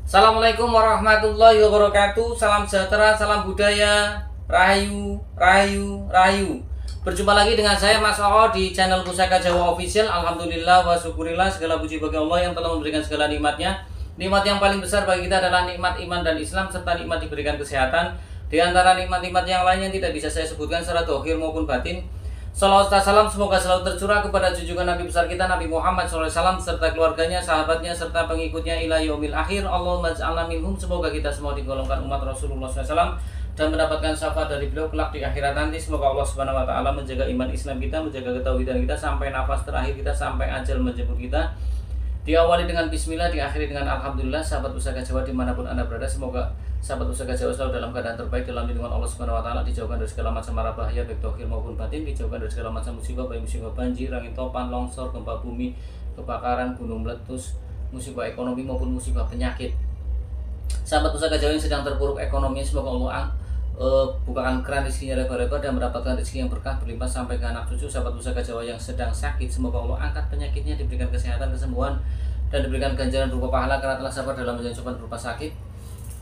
Assalamualaikum warahmatullahi wabarakatuh. Salam sejahtera, salam budaya, rahayu, rahayu, rahayu. Berjumpa lagi dengan saya Mas Oo di channel Pusaka Jawa Official. Alhamdulillah wa syukurillah, segala puji bagi Allah yang telah memberikan segala nikmatnya. Nikmat yang paling besar bagi kita adalah nikmat iman dan Islam, serta nikmat diberikan kesehatan. Di antara nikmat-nikmat yang lainnya tidak bisa saya sebutkan secara dohir maupun batin. Salawat dan salam semoga selalu tercurah kepada junjungan Nabi besar kita Nabi Muhammad SAW serta keluarganya, sahabatnya, serta pengikutnya ila yaumil akhir. Allahumma ja'alna minhum. Semoga kita semua digolongkan umat Rasulullah SAW dan mendapatkan syafaat dari beliau kelak di akhirat nanti. Semoga Allah Subhanahu wa taala menjaga iman Islam kita, menjaga ketauhidan kita sampai nafas terakhir kita, sampai ajal menjemput kita. Diawali dengan bismillah, diakhiri dengan alhamdulillah. Sahabat Pusaka Jawa dimanapun anda berada, semoga sahabat Pusaka Jawa selalu dalam keadaan terbaik dalam lindungan Allah Subhanahu wa taala, dijauhkan dari segala macam mara bahaya baik dohir maupun batin, dijauhkan dari segala macam musibah baik musibah banjir, angin topan, longsor, gempa bumi, kebakaran, gunung meletus, musibah ekonomi maupun musibah penyakit. Sahabat Pusaka Jawa yang sedang terpuruk ekonominya, semoga Allah bukakan keran rezekinya lebar-lebar dan mendapatkan rezeki yang berkah berlimpah sampai ke anak cucu. Sahabat Pusaka Jawa yang sedang sakit, semoga Allah angkat penyakitnya, diberikan kesehatan, kesembuhan, dan diberikan ganjaran berupa pahala karena telah sabar dalam menjalani cobaan berupa sakit.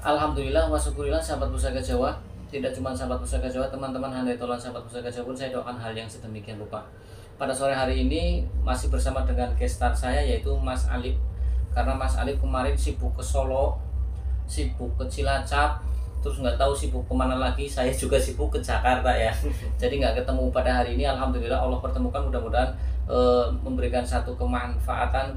Alhamdulillah wa syukurillah. Sahabat Pusaka Jawa, tidak cuma sahabat Pusaka Jawa, teman-teman handai tolan sahabat Pusaka Jawa pun saya doakan hal yang sedemikian rupa. Pada sore hari ini masih bersama dengan gestar saya yaitu Mas Alif. Karena Mas Alif kemarin sibuk ke Solo, sibuk ke Cilacap, terus nggak tahu sibuk kemana lagi. Saya juga sibuk ke Jakarta ya. Jadi nggak ketemu pada hari ini. Alhamdulillah Allah pertemukan, mudah-mudahan memberikan satu kemanfaatan.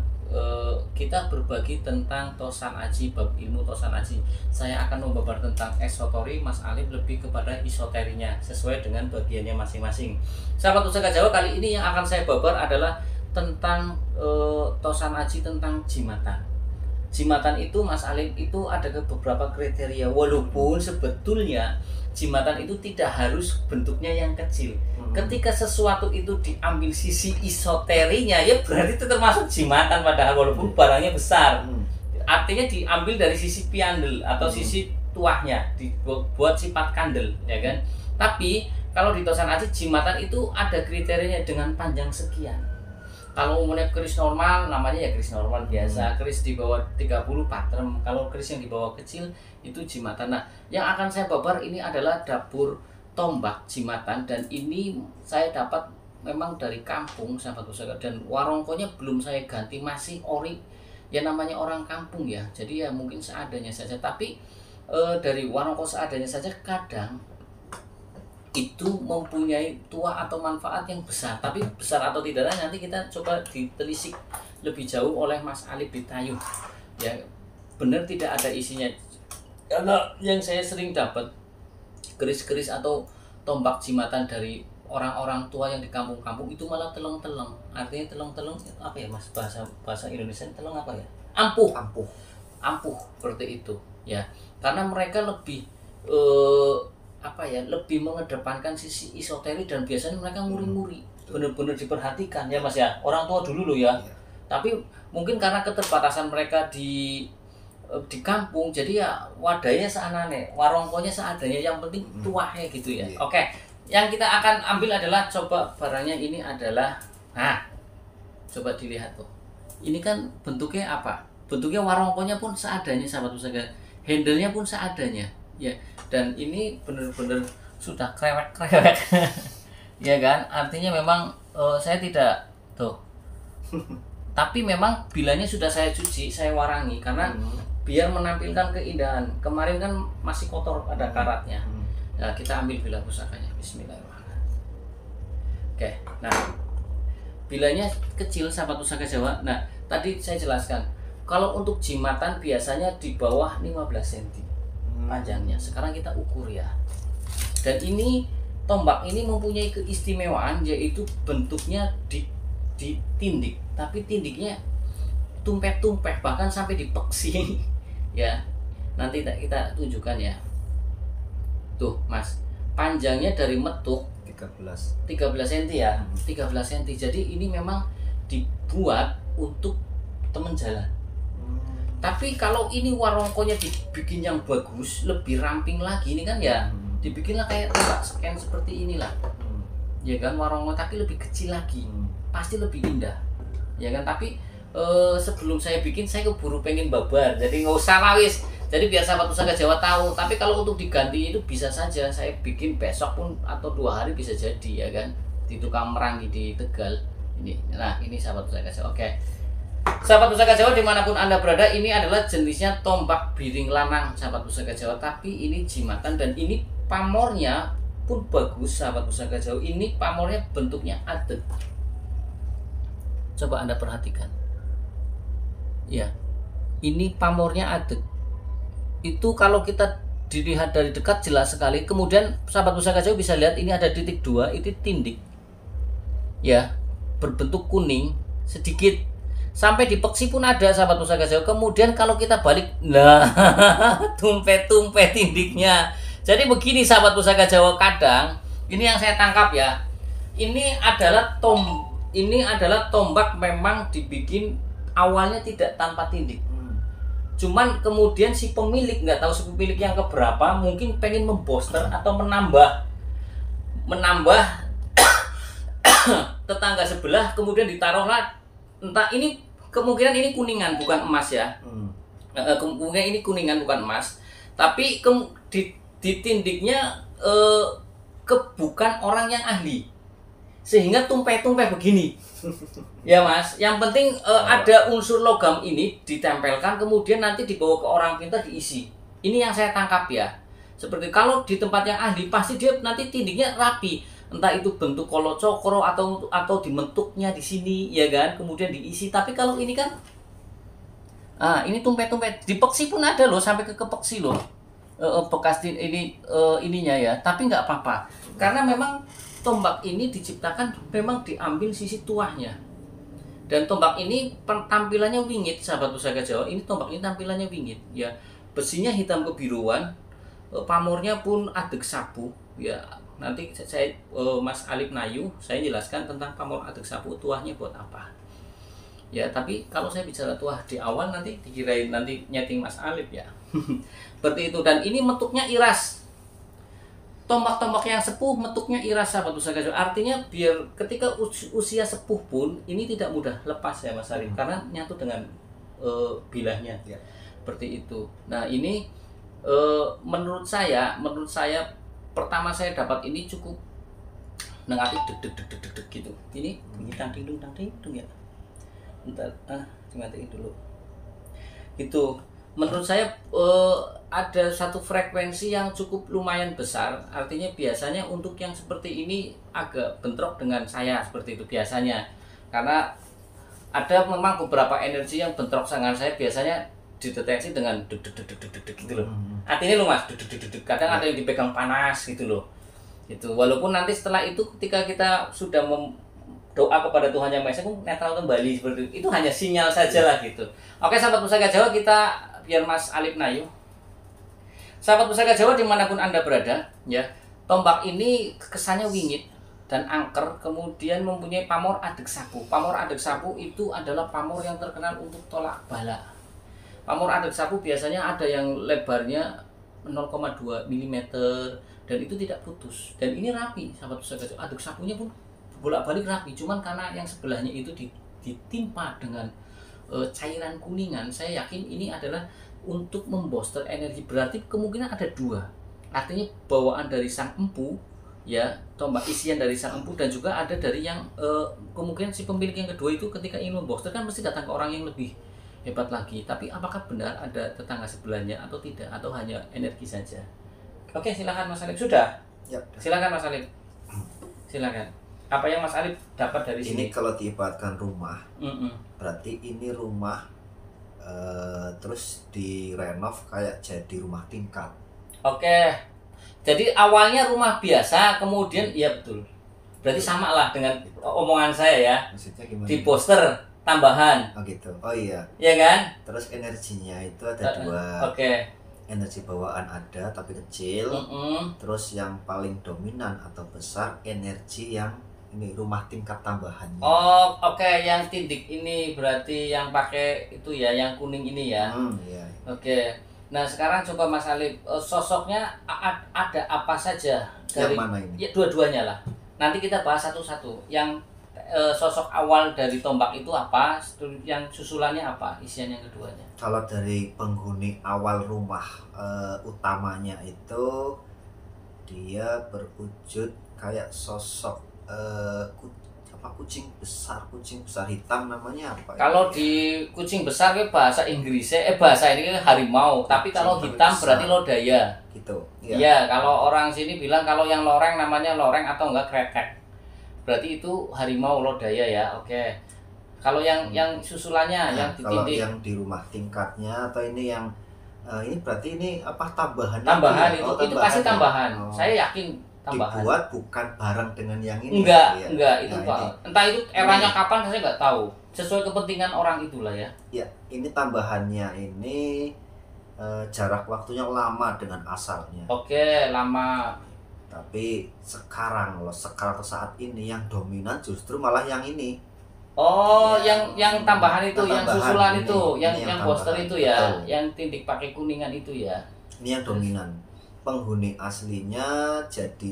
Kita berbagi tentang Tosan Aji, bab ilmu Tosan Aji. Saya akan membabar tentang esotori, Mas Alif lebih kepada isoterinya sesuai dengan bagiannya masing-masing. Sahabat Pusaka Jawa, kali ini yang akan saya babar adalah tentang Tosan Aji, tentang jimatan. Jimatan itu Mas Alif itu ada beberapa kriteria, walaupun sebetulnya jimatan itu tidak harus bentuknya yang kecil. Ketika sesuatu itu diambil sisi isoterinya, ya berarti itu termasuk jimatan padahal walaupun barangnya besar. Artinya diambil dari sisi piandel atau sisi tuahnya, dibuat sifat kandel, ya kan? Tapi kalau di Tosan Aji jimatan itu ada kriterianya dengan panjang sekian. Kalau umumnya keris normal namanya ya keris normal biasa, keris di bawah 30 patrem. Kalau keris yang di bawah kecil itu jimatan. Nah, yang akan saya babar ini adalah dapur tombak jimatan, dan ini saya dapat memang dari kampung sahabat Pusaka, dan warongkonya belum saya ganti, masih ori. Ya namanya orang kampung ya. Jadi ya mungkin seadanya saja, tapi dari warongko seadanya saja kadang itu mempunyai tuah atau manfaat yang besar. Tapi besar atau tidaknya nanti kita coba ditelisik lebih jauh oleh Mas Alif Bitayu. Ya benar tidak ada isinya. Karena yang saya sering dapat keris-keris atau tombak jimatan dari orang-orang tua yang di kampung-kampung itu malah teleng-teleng. Artinya teleng-teleng apa ya Mas, bahasa Indonesia teleng apa ya? Ampuh, ampuh seperti itu ya. Karena mereka lebih lebih mengedepankan sisi isoteri, dan biasanya mereka nguri-nguri, benar-benar diperhatikan ya Mas ya, orang tua dulu loh ya. Tapi mungkin karena keterbatasan mereka di kampung, jadi ya wadahnya seadanya, warongkonya seadanya, yang penting tuahnya gitu ya. Oke, yang kita akan ambil adalah, coba barangnya ini adalah, nah coba dilihat tuh, ini kan bentuknya apa? Bentuknya warongkonya pun seadanya sahabat Pusaka, handle-nya pun seadanya ya, dan ini benar-benar sudah krewek-krewek ya kan, artinya memang saya tidak tuh tapi memang bilanya sudah saya cuci, saya warangi karena biar menampilkan keindahan. Kemarin kan masih kotor, ada karatnya. Nah, kita ambil bila pusakanya, bismillahirrahmanirrahim. Oke, nah bilanya kecil sahabat Pusaka Jawa. Nah, tadi saya jelaskan kalau untuk jimatan biasanya di bawah 15 cm panjangnya. Sekarang kita ukur ya. Dan ini tombak ini mempunyai keistimewaan, yaitu bentuknya ditindik, tapi tindiknya tumpeh-tumpeh, bahkan sampai dipeksi ya. Nanti kita tunjukkan ya. Tuh Mas, panjangnya dari metuk 13 cm ya, 13 cm. Jadi ini memang dibuat untuk temen jalan. Tapi kalau ini warongkonya dibikin yang bagus, lebih ramping lagi, ini kan ya dibikinlah kayak tombak scan seperti inilah. Ya kan, warongko tapi lebih kecil lagi. Pasti lebih indah. Ya kan, tapi sebelum saya bikin saya keburu pengen babar, jadi nggak usah lah wis. Jadi biar sahabat Pusaka Jawa tahu. Tapi kalau untuk diganti itu bisa saja saya bikin besok pun atau 2 hari bisa jadi ya kan, di tukang Merangi di Tegal ini. Nah ini sahabat Pusaka Jawa. Oke, sahabat Pusaka Jawa dimanapun anda berada, ini adalah jenisnya tombak biring lanang sahabat Pusaka Jawa, tapi ini jimatan dan ini pamornya pun bagus sahabat Pusaka Jawa. Ini pamornya bentuknya adeg, coba anda perhatikan ya, ini pamornya adeg. Itu kalau kita dilihat dari dekat jelas sekali. Kemudian sahabat Pusaka Jawa bisa lihat ini ada titik 2, itu tindik ya, berbentuk kuning sedikit, sampai di peksi pun ada sahabat Pusaka Jawa. Kemudian kalau kita balik, nah tumpe-tumpe tindiknya. Jadi begini sahabat Pusaka Jawa, kadang ini yang saya tangkap ya, ini adalah tombak memang dibikin awalnya tidak tanpa tindik. Cuman kemudian si pemilik, nggak tahu si pemilik yang keberapa, mungkin pengen membooster atau menambah tetangga sebelah, kemudian ditaruhlah, entah ini kemungkinan ini kuningan bukan emas ya, kemungkinan ini kuningan bukan emas, tapi di tindiknya bukan orang yang ahli, sehingga tumpe-tumpe begini. Ya mas, yang penting ada unsur logam ini ditempelkan, kemudian nanti dibawa ke orang pintar diisi. Ini yang saya tangkap ya. Seperti kalau di tempat yang ahli pasti dia nanti tindiknya rapi, entah itu bentuk kolo cokro atau dimentuknya di sini ya kan, kemudian diisi. Tapi kalau ini kan, ini tumpe-tumpe di peksi pun ada loh, sampai ke peksi loh, bekas ininya ya. Tapi nggak apa-apa, karena memang tombak ini diciptakan memang diambil sisi tuahnya. Dan tombak ini tampilannya wingit sahabat Pusaka Jawa. Ini tombak ini tampilannya wingit ya. Besinya hitam kebiruan, pamornya pun adeg sapu ya. Nanti saya Mas Alip Nayu saya jelaskan tentang pamor adeg sapu, tuahnya buat apa. Ya, tapi kalau saya bicara tuah di awal nanti dikirain nanti nyeting Mas Alip ya. Seperti itu. Dan ini bentuknya iras. Tombak-tombak yang sepuh metuknya iras sahabat Pusaka Jawa. Artinya biar ketika usia sepuh pun ini tidak mudah lepas ya Mas Arif, karena nyatu dengan bilahnya ya. Seperti itu. Nah ini menurut saya pertama saya dapat ini cukup nengati deg gitu. Ini bunyi tang-ting-dung ya. Bentar, dimatiin dulu. Gitu. Menurut saya ada satu frekuensi yang cukup lumayan besar. Artinya biasanya untuk yang seperti ini agak bentrok dengan saya seperti itu biasanya, karena ada memang beberapa energi yang bentrok dengan saya, biasanya dideteksi dengan deg gitu loh. Artinya lo mas, kadang ada yang dipegang panas gitu loh. Itu walaupun nanti setelah itu ketika kita sudah doa kepada Tuhan Yang Maha Esa netral kembali seperti itu hanya sinyal saja lah gitu. Oke sahabat Pusaka Jawa, kita biar Mas Alip Nayu. Sahabat Pusaka Jawa dimanapun anda berada ya, tombak ini kesannya wingit dan angker, kemudian mempunyai pamor adeg sapu. Pamor adeg sapu itu adalah pamor yang terkenal untuk tolak bala. Pamor adeg sapu biasanya ada yang lebarnya 0,2 mm dan itu tidak putus, dan ini rapi sahabat Pusaka Jawa. Adeg sapunya pun bolak-balik rapi, cuman karena yang sebelahnya itu ditimpa dengan cairan kuningan, saya yakin ini adalah untuk membooster energi. Berarti kemungkinan ada 2, artinya bawaan dari sang empu ya, tombak isian dari sang empu, dan juga ada dari yang kemungkinan si pemilik yang kedua itu ketika ingin membooster kan mesti datang ke orang yang lebih hebat lagi. Tapi apakah benar ada tetangga sebelahnya atau tidak, atau hanya energi saja? Oke, silakan Mas Alip. Sudah? Ya. Silakan Mas Alip. Silakan. Apa yang Mas Alip dapat dari sini? Ini kalau diibaratkan rumah, berarti ini rumah terus direnov kayak jadi rumah tingkat. Oke, jadi awalnya rumah biasa, kemudian ya betul. Berarti sama lah dengan omongan saya ya. Maksudnya gimana? Di poster tambahan. Oh gitu. Oh iya. Iya kan? Terus energinya itu ada 2. Oke. Energi bawaan ada tapi kecil. Terus yang paling dominan atau besar energi yang ini rumah tingkat tambahannya. Oh, oke, yang tindik ini berarti yang pakai itu ya, yang kuning ini ya. Iya. Oke. Nah, sekarang coba Mas Alip, sosoknya ada apa saja dari yang mana ini? Ya, dua-duanya lah. Nanti kita bahas satu-satu. Yang sosok awal dari tombak itu apa? Yang susulannya apa? Isian yang keduanya? Kalau dari penghuni awal rumah utamanya itu dia berwujud kayak sosok kucing besar hitam, namanya apa? Kalau di kucing besar ke bahasa Inggrisnya bahasa ini kan harimau, tapi kalau hitam besar berarti lodaya. Gitu. Iya, kalau orang sini bilang kalau yang loreng namanya loreng atau enggak kretek. Berarti itu harimau lodaya ya. Oke. Kalau yang susulannya yang kalau ditindik, yang di rumah tingkatnya atau ini yang ini berarti ini apa tambahan? Tambahan itu, tambahan itu pasti tambahan. Oh. Saya yakin tambahan. Dibuat bukan bareng dengan yang ini. Enggak itu Pak. Ini, entah itu eranya kapan saya nggak tahu. Sesuai kepentingan orang itulah ya. Ya, ini tambahannya ini jarak waktunya lama dengan asalnya. Oke, lama. Tapi sekarang saat ini yang dominan justru malah yang ini. Oh, yang tambahan itu, yang susulan ini, itu, yang poster itu ya, betul. yang tindik pakai kuningan itu ya. Ini yang dominan. Penghuni aslinya jadi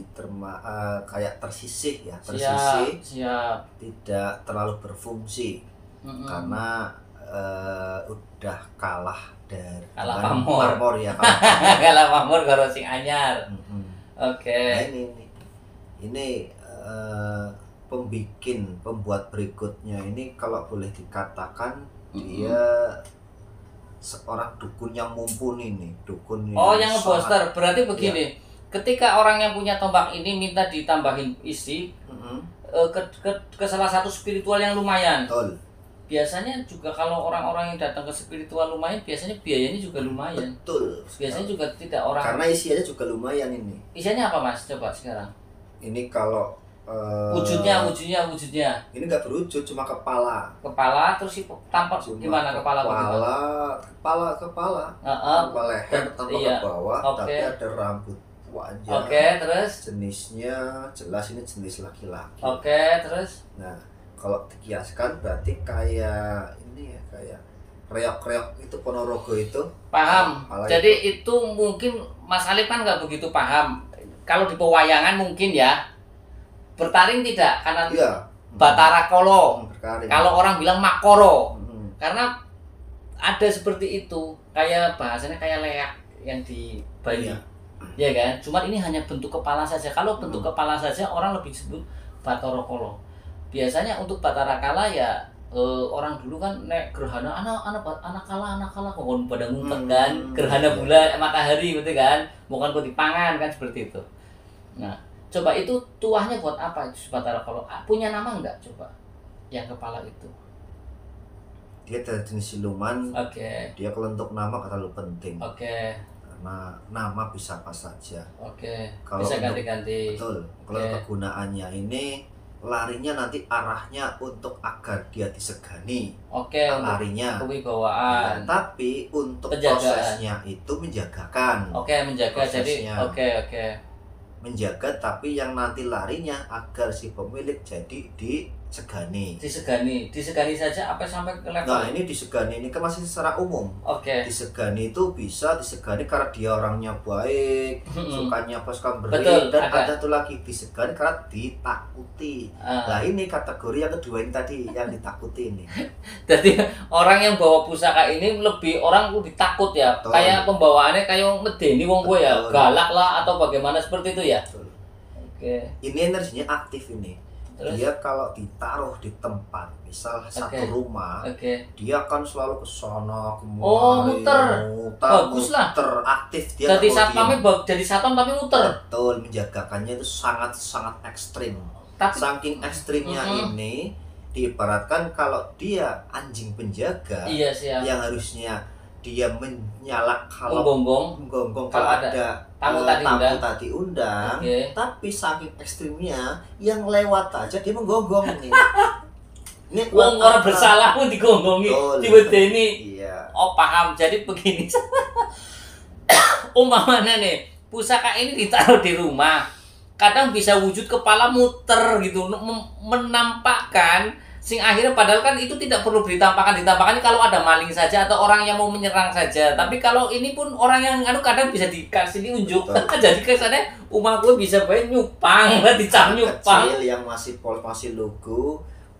kayak tersisih ya, siap. Tidak terlalu berfungsi karena udah kalah dari pamor ya. Kalah pamor karo sing anyar. Oke. Nah, ini pembuat berikutnya ini kalau boleh dikatakan dia seorang dukun yang mumpuni nih, yang ngeposter. Berarti begini, ketika orang yang punya tombak ini minta ditambahin isi ke salah satu spiritual yang lumayan. Betul. Biasanya juga kalau orang-orang yang datang ke spiritual lumayan, biasanya biayanya juga lumayan. Betul. Biasanya juga tidak orang. Karena isiannya juga lumayan ini. Isiannya apa Mas? Coba sekarang. Ini kalau wujudnya. Ini nggak berwujud, cuma kepala. Kepala terus tampak gimana kepala? Kepala leher tanpa ke bawah, tapi ada rambut wajah. Oke, terus jenisnya jelas ini jenis laki-laki. Oke, terus. Nah, kalau dikiaskan berarti kayak ini ya, kayak reok-reok itu Ponorogo itu. Paham. Jadi itu mungkin Mas Alif kan nggak begitu paham. Kalau di pewayangan mungkin ya. Bertaring tidak, karena Batara Kolo. Kalau orang bilang Makoro. Karena ada seperti itu, kayak bahasanya kayak leak yang di Bali. Ya kan? Cuman ini hanya bentuk kepala saja. Kalau bentuk kepala saja orang lebih sebut Batara Kolo. Biasanya untuk Batara Kala ya orang dulu kan nek gerhana anak kala kok pada ngumpet kan, gerhana bulan matahari gitu kan, bukan buat dipangan kan, seperti itu. Nah, coba itu tuahnya buat apa itu Batara Kala? Punya nama enggak coba? Yang kepala itu. Dia dari jenis siluman. Oke. Dia kalau untuk nama terlalu penting. Oke. Karena nama bisa apa saja. Oke. Kalau bisa ganti-ganti. Betul. Kalau kegunaannya ini larinya nanti arahnya untuk agar dia disegani. Oke. Larinya. Kewibawaan. Ya, tapi untuk penjagaan. Prosesnya itu menjagakan. Oke, menjaga. Prosesnya. Jadi oke. Menjaga, tapi yang nanti larinya agar si pemilik jadi disegani saja apa sampai ke level. Nah, ini disegani ini kan masih secara umum. Oke. Disegani itu bisa disegani karena dia orangnya baik, sukanya pasukan beri. Betul, dan ada tuh lagi disegani karena ditakuti. Nah, ini kategori yang kedua ini tadi yang ditakuti ini. Jadi orang yang bawa pusaka ini lebih orang ditakut ya. Betul. Kayak pembawaannya kayak medeni wong gue ya, galak lah atau bagaimana seperti itu ya. Betul. Oke. Ini energinya aktif ini. Terus? Dia kalau ditaruh di tempat, misal satu rumah, dia akan selalu ke sono kemari. Muter. Bagus lah. Teraktif dia. Jadi satpam tapi muter. Betul, menjagakannya itu sangat ekstrim. Saking ekstrimnya ini diibaratkan kalau dia anjing penjaga, yang harusnya dia menyalak kalau menggonggong kalau ada tamu tadi undang, tapi saking ekstrimnya yang lewat aja dia menggonggong nih. Ini orang bersalah pun digonggongi, diwedeni. Iya. Oh, paham. Jadi begini. Umpamanya nih, pusaka ini ditaruh di rumah. Kadang bisa wujud kepala muter gitu, menampakkan sing akhirnya padahal kan itu tidak perlu ditampakkan kalau ada maling saja atau orang yang mau menyerang saja. Tapi kalau ini pun orang yang kadang bisa dikasih diunjuk. Jadi kesannya umat gue bisa baik nyupang, dicam nyupang. Kecil yang masih lugu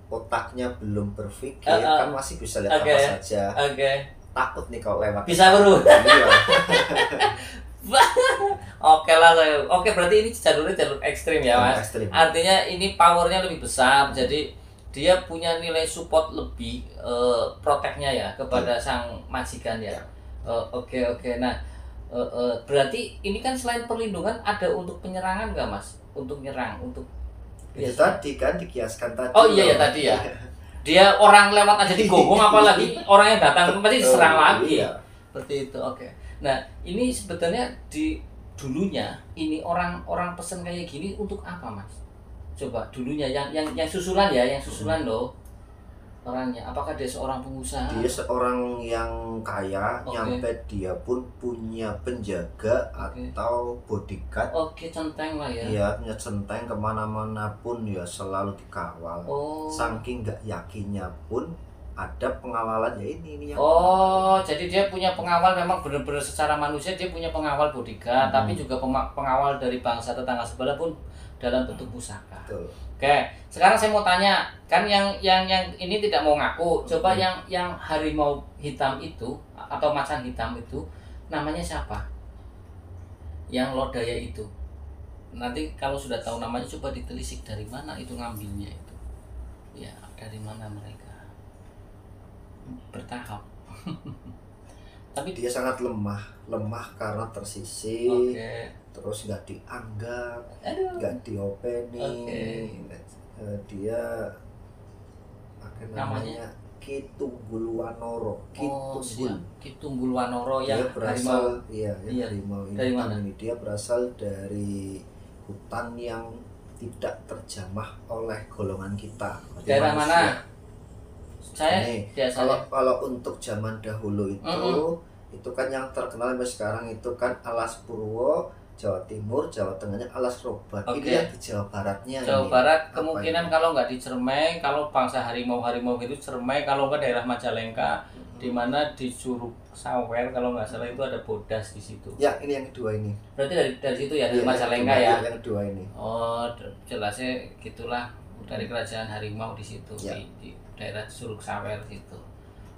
otaknya belum berpikir kan masih bisa lihat apa saja. Takut nih kalau lewat. Bisa bro. Iya. Oke lah, oke berarti ini jalur ekstrim ya mas. Ekstrim. Artinya ini powernya lebih besar, jadi dia punya nilai support lebih, proteknya ya kepada sang majikan ya. Oke. Nah, berarti ini kan selain perlindungan ada untuk penyerangan nggak mas? Untuk nyerang, untuk itu tadi kan dikiaskan tadi. Oh iya ya tadi ya. Dia orang lewat aja digonggong, apalagi orang yang datang pasti diserang lagi. Iya. Seperti itu. Oke. Nah, ini sebetulnya di dulunya ini orang pesen kayak gini untuk apa, Mas? Coba dulunya yang susulan ya, yang susulan loh. Orangnya apakah dia seorang pengusaha? Dia seorang yang kaya, nyampe dia pun punya penjaga atau bodyguard. Centeng lah ya. Iya, punya centeng, kemana-mana pun ya selalu dikawal. Saking nggak yakinnya pun ada pengawalan ya ini yang jadi dia punya pengawal, memang benar-benar secara manusia dia punya pengawal bodyguard, tapi juga pengawal dari bangsa tetangga sebelah pun dalam bentuk pusaka. Betul. Oke, sekarang saya mau tanya, kan yang ini tidak mau ngaku, coba yang harimau hitam itu atau macan hitam itu namanya siapa? Yang lodaya itu. Nanti kalau sudah tahu namanya coba ditelisik dari mana itu ngambilnya itu. Ya, dari mana mereka? Bertahap. Tapi dia sangat lemah karena tersisih. Terus nggak dianggap, nggak diopeni. Dia namanya Kitunggulwanoro. Kitunggulwanoro ya. Dia berasal harimau dari mana? Ini dia berasal dari hutan yang tidak terjamah oleh golongan kita. Daerah mana? Kalau untuk zaman dahulu itu kan yang terkenal sampai sekarang itu kan Alas Purwo, Jawa Timur, Jawa Tengahnya Alas Roban. Ini yang di Jawa Baratnya. Barat kemungkinan kalau nggak di Cermai, kalau bangsa harimau itu Cermai, kalau nggak daerah Majalengka, di mana di Curug Sawer kalau nggak salah itu ada bodas di situ. Ya, ini yang kedua ini. Berarti dari situ ya, dari Majalengka ya. Yang kedua ini. Jelasnya gitulah, dari kerajaan harimau di situ di daerah Curug Sawer situ.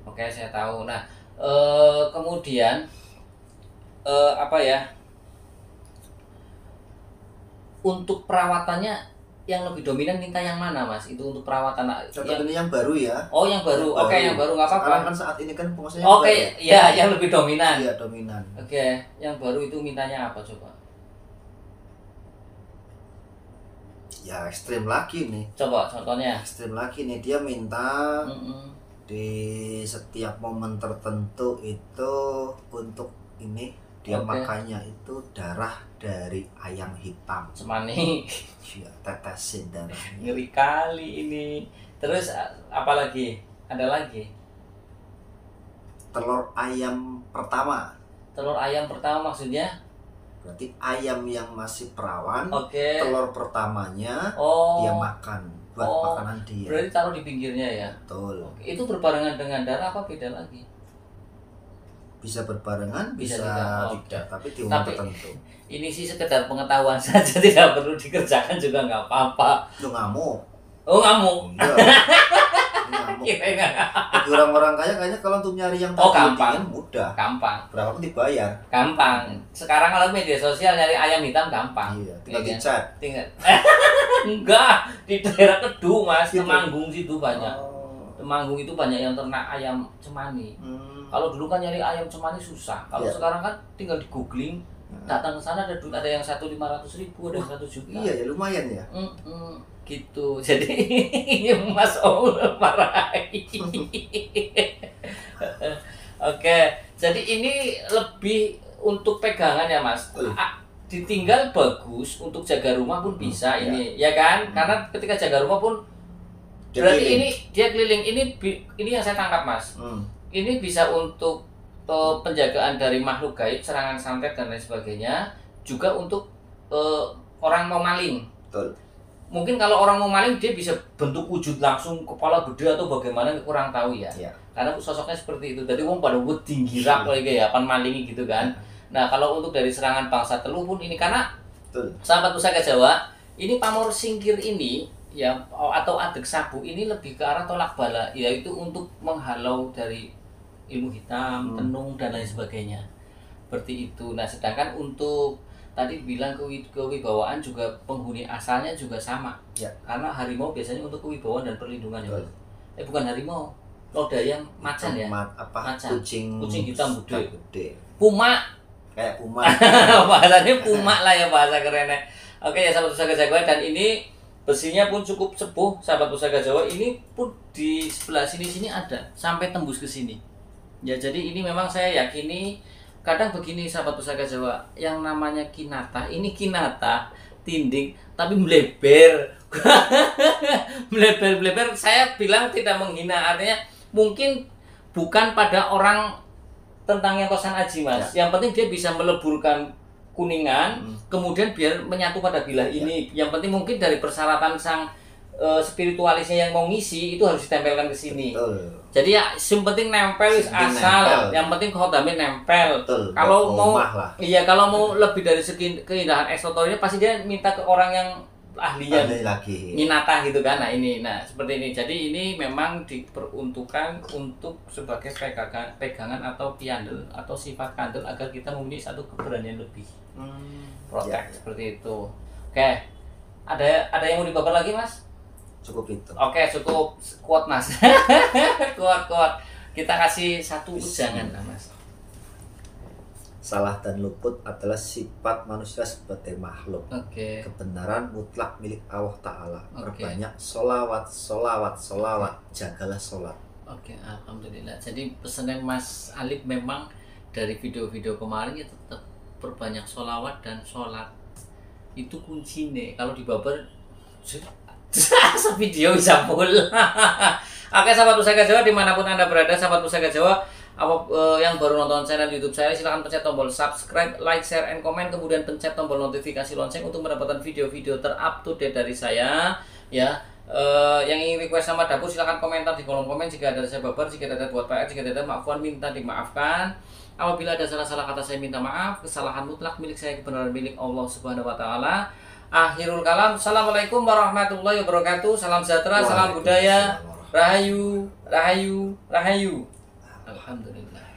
Oke, saya tahu. Nah, kemudian untuk perawatannya yang lebih dominan minta yang mana, Mas? Itu untuk perawatan ini yang baru ya. Yang baru. Yang baru nggak apa-apa. Sekarang kan saat ini kan pengusahanya baru. Ya, yang lebih dominan. Iya, dominan. Yang baru itu mintanya apa coba? Ya, ekstrim lagi nih. Coba contohnya. Ekstrim lagi nih, dia minta di setiap momen tertentu itu untuk ini dia makannya itu darah dari ayam hitam. Cemani. Ya, tetesin darahnya. Ngeri kali ini. Terus apa lagi? Ada lagi? Telur ayam pertama. Telur ayam pertama maksudnya? Berarti ayam yang masih perawan, telur pertamanya dia makan buat makanan dia. Berarti taruh di pinggirnya ya? Betul. Itu berbarengan dengan darah apa beda lagi? Bisa berbarengan, bisa tidak, tapi di umur tertentu. Ini sih sekedar pengetahuan saja, tidak perlu dikerjakan juga nggak apa-apa. Lu ngamuk. Ngamuk. Bagi orang-orang kaya kayaknya kalau untuk nyari yang gampang, mudah. Gampang. Berapa pun dibayar. Gampang. Sekarang kalau media sosial nyari ayam hitam gampang. Iya, tinggal dicat. Enggak, di daerah Kedung, Mas, Temanggung situ banyak. Temanggung itu banyak yang ternak ayam cemani. Kalau dulu kan nyari ayam cemani susah. Kalau sekarang kan tinggal di googling, datang ke sana ada yang 1.500.000, ada yang 1 juta. Iya ya, lumayan ya. Gitu. Jadi ini Mas Ong marahi. Oke, jadi ini lebih untuk pegangan ya Mas. Ditinggal bagus, untuk jaga rumah pun bisa ini, ya kan? Karena ketika jaga rumah pun berarti ini dia keliling. Ini yang saya tangkap Mas. Ini bisa untuk penjagaan dari makhluk gaib, serangan santet dan lain sebagainya, juga untuk orang mau maling. Betul. Mungkin kalau orang mau maling dia bisa bentuk wujud langsung kepala gede atau bagaimana, kurang tahu ya. Karena sosoknya seperti itu. Tadi wong pada wedi girak lagi ya, pan malingi gitu kan. Nah, kalau untuk dari serangan bangsa Telu pun ini, karena sahabat pusaka Jawa, ini pamor singkir ini ya atau adeg sabu ini lebih ke arah tolak bala, yaitu untuk menghalau dari ilmu hitam, tenung dan lain sebagainya. Seperti itu. Nah, sedangkan untuk tadi bilang kewibawaan juga penghuni asalnya juga sama. Ya. Karena harimau biasanya untuk kewibawaan dan perlindungan ya. Bukan harimau, lodayang macan ya. Macan. Kucing hitam gede. Puma. Kayak puma. Bahasanya puma lah ya, bahasa kerennya. Oke ya sahabat Pusaka Jawa, dan ini besinya pun cukup sepuh sahabat Pusaka Jawa. Ini pun di sebelah sini ada sampai tembus ke sini. Ya, jadi ini memang saya yakini kadang begini sahabat Pusaka Jawa, yang namanya kinata, ini kinata tinding tapi melebar. melebar. Saya bilang tidak menghina, artinya mungkin bukan pada orang tentang yang kosan Aji Mas. Ya. Yang penting dia bisa meleburkan kuningan, kemudian biar menyatu pada bilah ini. Yang penting mungkin dari persyaratan sang spiritualisnya yang mau ngisi itu harus ditempelkan ke sini. Jadi ya yang penting nempel asal, yang penting khotamnya nempel. Kalau mau kalau mau lebih dari segi keindahan eksotorinya pasti dia minta ke orang yang ahlinya minata gitu kan. Nah seperti ini. Jadi ini memang diperuntukkan untuk sebagai pegangan atau piandel atau sifat kandel agar kita memiliki satu keberanian lebih. Protek seperti itu. Oke. Ada yang mau dibabar lagi Mas? Cukup itu. Oke, cukup kuat Mas. kuat. Kita kasih satu ujangan Mas. Salah dan luput adalah sifat manusia sebagai makhluk. Kebenaran mutlak milik Allah Ta'ala. Perbanyak sholawat. Jagalah sholat. Alhamdulillah. Jadi pesannya Mas Alif memang dari video-video kemarin ya tetap perbanyak sholawat dan sholat. Itu kuncinya. Kalau dibabar video bisa full. Oke sahabat Pusaka Jawa dimanapun anda berada, sahabat Pusaka Jawa yang baru nonton channel YouTube saya, silahkan pencet tombol subscribe, like, share, and comment, kemudian pencet tombol notifikasi lonceng untuk mendapatkan video-video terup to date dari saya. Ya, yang ingin request sama dapur silahkan komentar di kolom komen. Jika ada saya babar, jika ada buat PR, jika ada maafan minta dimaafkan. Apabila ada salah-salah kata saya minta maaf. Kesalahan mutlak milik saya, kebenaran milik Allah Subhanahu wa Ta'ala. Akhirul kalam. Assalamualaikum warahmatullahi wabarakatuh. Salam sejahtera, salam budaya. Rahayu. Alhamdulillah.